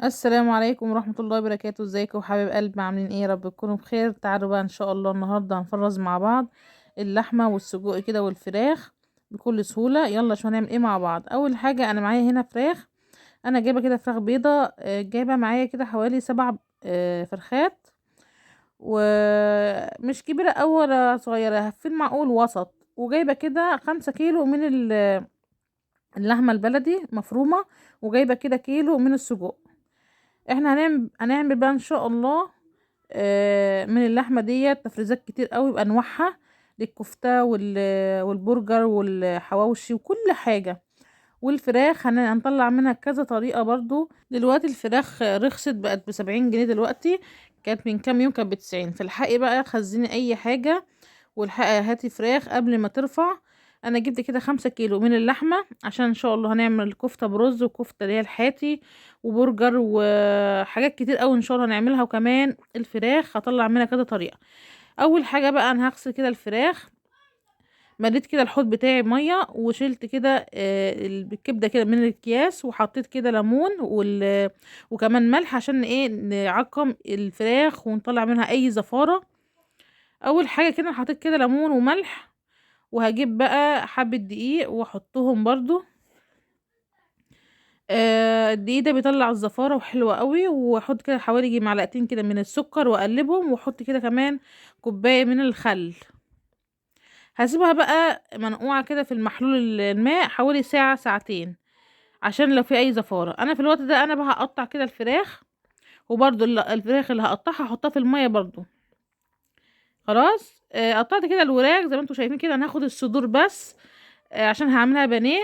السلام عليكم ورحمة الله وبركاته. ازيكم حبايب قلب؟ عاملين ايه؟ يا رب تكونوا بخير. تعالوا بقى ان شاء الله النهاردة هنفرز مع بعض اللحمة والسجق كده والفراخ بكل سهولة. يلا شو هنعمل ايه مع بعض. اول حاجة انا معايا هنا فراخ. انا جايبة كده فراخ بيضة، جايبة معايا كده حوالي 7 فرخات، ومش كبيرة أوي ولا صغيرة، في المعقول وسط. وجايبة كده 5 كيلو من اللحمة البلدي مفرومة، وجايبة كده كيلو من السجق. احنا هنعمل بقى ان شاء الله من اللحمه ديت تفريزات كتير قوي بانواعها، للكفته والبرجر والحواوشي وكل حاجه. والفراخ هنطلع منها كذا طريقه برضو. دلوقتي الفراخ رخصت، بقت ب70 جنيه دلوقتي. كانت من كام يوم كانت ب90. فالحقي بقى خزني اي حاجه، والحقي هاتي فراخ قبل ما ترفع. انا جبت كده 5 كيلو من اللحمة، عشان ان شاء الله هنعمل كفتة برز وكفتة اللي هي الحاتي وبرجر وحاجات كتير قوي ان شاء الله هنعملها. وكمان الفراخ هطلع منها كذا طريقة. اول حاجة بقى انا هغسل كده الفراخ. مليت كده الحوض بتاعي مية، وشلت كده الكبدة كده من الأكياس، وحطيت كده ليمون وكمان ملح عشان ايه نعقم الفراخ ونطلع منها اي زفارة. اول حاجة كده حطيت كده ليمون وملح، وهجيب بقى حبة دقيق واحطهم برضو. الدقيق ده بيطلع الزفارة وحلوة قوي. واحط كده حوالي يجي معلقتين كده من السكر واقلبهم، واحط كده كمان كوباية من الخل. هسيبها بقى منقوعة كده في المحلول الماء حوالي ساعة ساعتين، عشان لو في اي زفارة. انا في الوقت ده انا بقى هقطع كده الفراخ، وبرضو الفراخ اللي هقطعها هحطها في المية برضو. خلاص. قطعت كده الوراك زي ما انتوا شايفين كده. انا هاخد الصدور بس، عشان هعملها بانيه.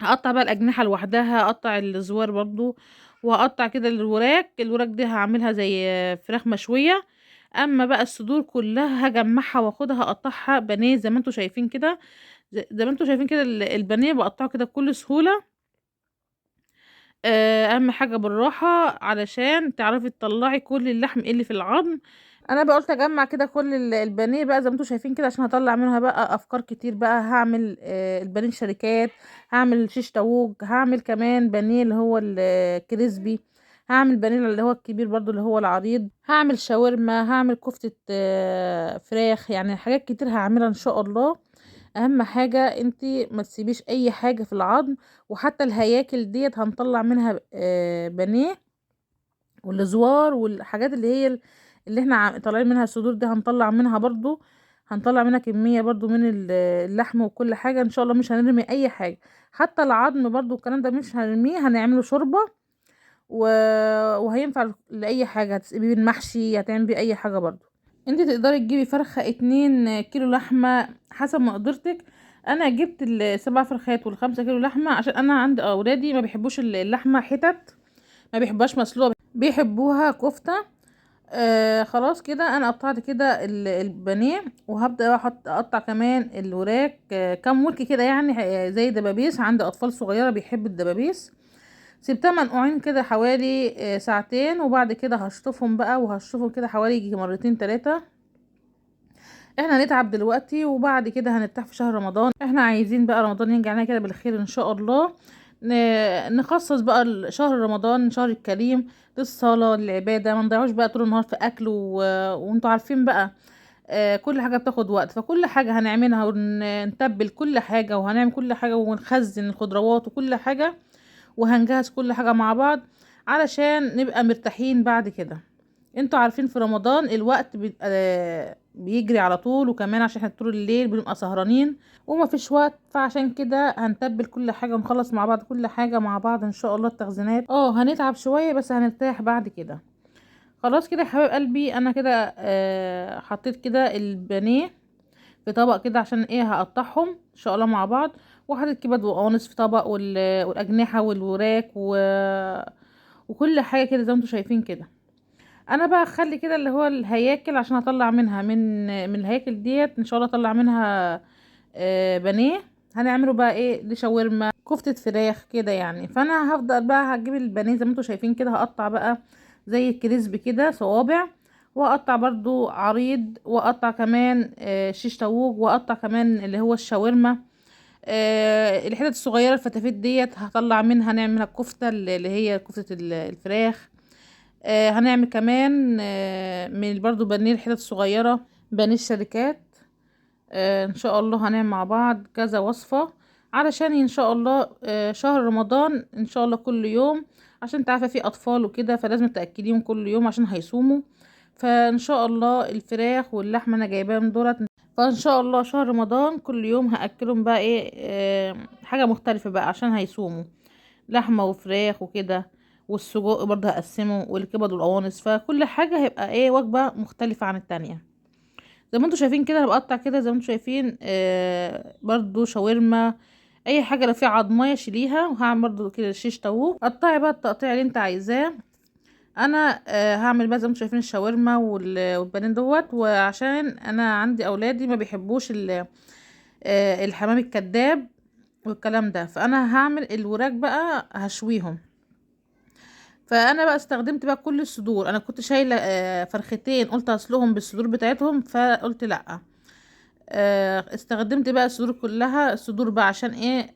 هقطع بقى الاجنحه لوحدها، هقطع الزوار برضو، وهقطع كده الوراك دي هعملها زي فراخ مشويه. اما بقى الصدور كلها هجمعها واخدها اقطعها بانيه زي ما انتوا شايفين كده. زي ما انتوا شايفين كده البانيه بقطعه كده بكل سهوله. اهم حاجه بالراحه علشان تعرفي تطلعي كل اللحم اللي في العظم. انا بقى قلت اجمع كده كل البانيه بقى زي ما انتوا شايفين كده، عشان هطلع منها بقى افكار كتير. بقى هعمل البانيه شركات، هعمل شيش طاووق، هعمل كمان بانيه اللي هو الكريسبي، هعمل بانيه اللي هو الكبير برضو اللي هو العريض، هعمل شاورما، هعمل كفتة فراخ. يعني حاجات كتير هعملها ان شاء الله. اهم حاجة انتي ما تسيبيش اي حاجة في العظم. وحتى الهياكل ديت هنطلع منها بانيه، والزوار والحاجات اللي هي اللي احنا طالعين منها الصدور دي هنطلع منها برضو. هنطلع منها كمية برضو من اللحم وكل حاجة ان شاء الله. مش هنرمي اي حاجة، حتى العظم برضو الكلام ده مش هنرميه، هنعمله شوربة و... وهينفع لأي حاجة. هتسيبيه بالمحشي، هتعمل بيه اي حاجة برضو. انت تقدري تجيبي فرخة 2 كيلو لحمة حسب مقدرتك. انا جبت ال7 فرخات وال5 كيلو لحمة، عشان انا عندي اولادي ما بيحبوش اللحمة حتت، ما بيحبوهاش مسلوقة، بيحبوها كفتة. خلاص كده انا قطعت كده البانيه، وهبدأ بقى اقطع كمان الوراك كام ورك كده، يعني زي دبابيس. عندي اطفال صغيرة بيحب الدبابيس. سيبتها منقوعين كده حوالي ساعتين، وبعد كده هشطفهم بقى، وهشطفهم كده حوالي يجي مرتين 3. احنا هنتعب دلوقتي وبعد كده هنرتاح في شهر رمضان. احنا عايزين بقى رمضان ينجي علينا كده بالخير ان شاء الله. نخصص بقى شهر رمضان شهر الكريم للصلاة للعبادة. ما نضيعوش بقى طول النهار في اكل وانتوا عارفين بقى كل حاجة بتاخد وقت. فكل حاجة هنعملها ونتبل كل حاجة، وهنعمل كل حاجة، ونخزن الخضروات وكل حاجة، وهنجهز كل حاجة مع بعض علشان نبقى مرتاحين بعد كده. انتوا عارفين في رمضان الوقت بيبقى بيجري على طول، وكمان عشان احنا طول الليل بنبقى سهرانين وما فيش وقت. فعشان كده هنتبل كل حاجة ونخلص مع بعض كل حاجة مع بعض ان شاء الله. التخزينات هنتعب شوية بس هنرتاح بعد كده. خلاص كده يا حبايب قلبي، انا كده حطيت كده البانيه في طبق كده، عشان ايه هقطعهم ان شاء الله مع بعض. وحطيت كبد وقوانص في طبق والاجنحة والوراك وكل حاجة كده زي ما انتوا شايفين كده. انا بقى اخلي كده اللي هو الهياكل، عشان اطلع منها من الهياكل ديت ان شاء الله اطلع منها بانيه. هنعمله بقى ايه لشاورما كفتة فراخ كده يعني. فانا هفضل بقى هجيب البانيه زي ما انتوا شايفين كده، هقطع بقى زي الكريسبي كده صوابع، واقطع برضو عريض، واقطع كمان شيش طاووق، واقطع كمان اللي هو الشاورما. الحتت الصغيره الفتافيت ديت هطلع منها، نعمل منها الكفته اللي هي كفته الفراخ. هنعمل كمان من برضو بانيه الحتت الصغيره، بانيه الشركات. ان شاء الله هنعمل مع بعض كذا وصفة، علشان ان شاء الله شهر رمضان ان شاء الله كل يوم، عشان انت عارفة في اطفال وكده، فلازم تأكليهم كل يوم عشان هيصوموا. فان شاء الله الفراخ واللحمة انا جايباهم دولت، فان شاء الله شهر رمضان كل يوم هأكلهم بقى ايه حاجة مختلفة بقى عشان هيصوموا، لحمة وفراخ وكده. والسجق برضه هقسمه، والكبد والقوانص، فكل حاجة هيبقى ايه وجبة مختلفة عن التانية. زي ما انتوا شايفين كده انا بقطع كده زي ما انتوا شايفين، برضو شاورما، اي حاجه لو فيها عضمايه شيليها. وهعمل برضو كده شيش طاووق، قطعي بقى التقطيع اللي انت عايزاه. انا هعمل بقى زي ما انتوا شايفين الشاورما والبانيه دوت، وعشان انا عندي اولادي ما بيحبوش الحمام الكذاب والكلام ده، فانا هعمل الوراك بقى هشويهم. فانا بقى استخدمت بقى كل الصدور، انا كنت شايله فرختين قلت اسلقهم بالصدور بتاعتهم، فقلت لا، استخدمت بقى الصدور كلها، الصدور بقى عشان ايه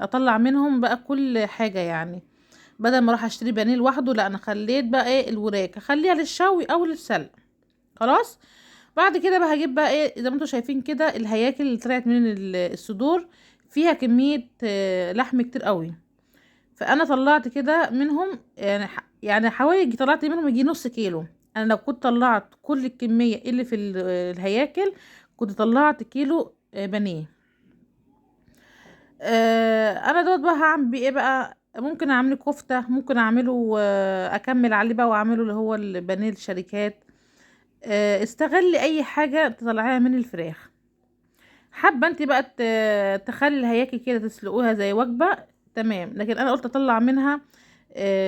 اطلع منهم بقى كل حاجة يعني، بدل ما اروح اشتري بانيه لوحده، لا انا خليت بقى ايه الوراك اخليها للشوي او للسلق. خلاص. بعد كده بقى هجيب بقى ايه زي ما انتوا شايفين كده الهياكل اللي طلعت من الصدور، فيها كمية لحم كتير قوي. فانا طلعت كده منهم يعني يعني حوالي طلعت منهم يجي نص كيلو. انا لو كنت طلعت كل الكمية اللي في الهياكل كنت طلعت كيلو بانيه. انا دوت بقى هعمل بيه ايه بقى، ممكن اعمله كفتة، ممكن اعمله اكمل عليه بقى واعمله اللي هو البانيه الشركات. استغلي اي حاجة تطلعيها من الفراخ. حابة انت بقى تخلي الهياكل كده تسلقوها زي وجبة، تمام. لكن انا قلت اطلع منها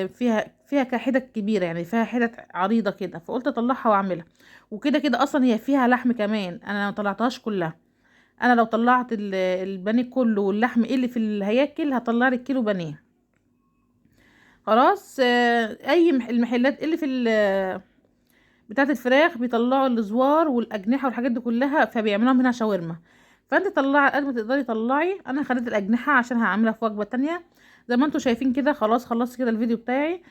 فيها حتت كبيرة، يعني فيها حتت عريضة كده، فقلت اطلعها واعملها. وكده كده اصلا هي فيها لحم كمان، انا ما طلعتهاش كلها. انا لو طلعت البانيه كله واللحم اللي في الهياكل هطلع لك كيلو بانيه. خلاص. اي المحلات اللي في بتاعه الفراخ بيطلعوا الزوار والاجنحه والحاجات دي كلها، فبيعملوها منها شاورما. فانت طلعي قد ما تقدري طلعي. انا خليت الاجنحه عشان هعملها في وجبه تانية. زي ما انتوا شايفين كده خلاص خلصت كده الفيديو بتاعي.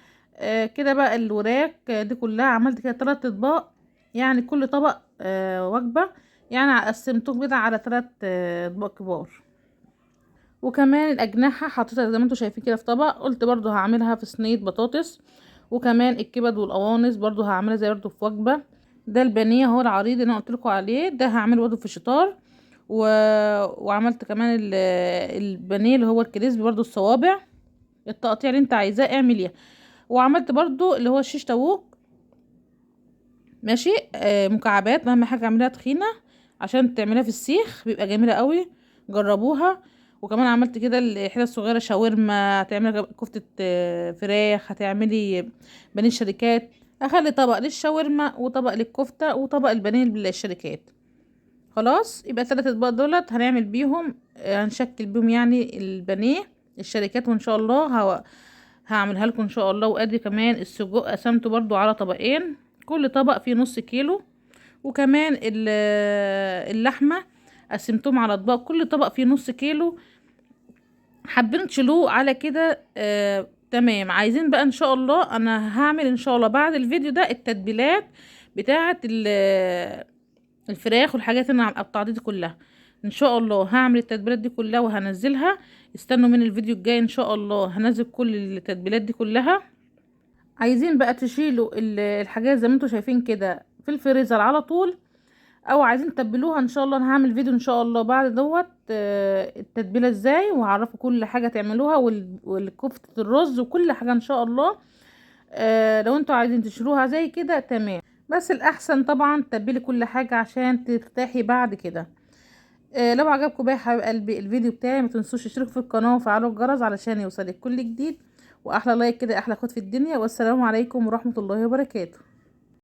كده بقى الوراك دي كلها عملت كده 3 اطباق، يعني كل طبق وجبه. يعني قسمتهم كده على 3 اطباق كبار. وكمان الاجنحه حطيتها زي ما انتوا شايفين كده في طبق، قلت برضو هعملها في صينيه بطاطس. وكمان الكبد والقوانص برضو هعملها زي برضو في وجبه. ده البانيه اهو العريض اللي انا قلت لكم عليه، ده هعمله برضو في شطار. و... وعملت كمان البانيه اللي هو الكريسبي برضو الصوابع، التقطيع اللي انت عايزاه اعمليها. وعملت برضو اللي هو الشيش طاووق، ماشي. مكعبات، مهما حاجه اعمليها تخينه عشان تعمليها في السيخ بيبقى جميله قوي، جربوها. وكمان عملت كده الحته الصغيره شاورما، هتعملي كفته فراخ، هتعملي بانيه الشركات. اخلي طبق للشاورما وطبق للكفته وطبق البانيه الشركات. خلاص. يبقى 3 اطباق دولت هنعمل بيهم هنشكل بيهم يعني البانيه الشركات. وان شاء الله هعملها لكم ان شاء الله. وادي كمان السجق قسمته برضو على طبقين، كل طبق فيه نص كيلو. وكمان اللحمة قسمتهم على اطباق، كل طبق فيه نص كيلو. حابين تشيلوه على كده تمام. عايزين بقى ان شاء الله انا هعمل ان شاء الله بعد الفيديو ده التتبيلات بتاعة الفراخ والحاجات اللي انا قطعتها دي كلها. ان شاء الله هعمل التتبيلات دي كلها وهنزلها. استنوا من الفيديو الجاي ان شاء الله هنزل كل التتبيلات دي كلها. عايزين بقى تشيلوا الحاجات زي ما انتوا شايفين كده في الفريزر على طول، او عايزين تتبلوها ان شاء الله انا هعمل فيديو ان شاء الله بعد دوت التتبيله ازاي، وهعرفوا كل حاجه تعملوها والكفته الرز وكل حاجه ان شاء الله. لو انتوا عايزين تشيلوها زي كده تمام، بس الاحسن طبعا تتبلي كل حاجه عشان ترتاحي بعد كده. لو عجبكم بقى يا حبايب قلبي الفيديو بتاعي ما تنسوش تشتركوا في القناه وفعلوا الجرس علشان يوصلك كل جديد. واحلى لايك كده احلى خد في الدنيا. والسلام عليكم ورحمه الله وبركاته.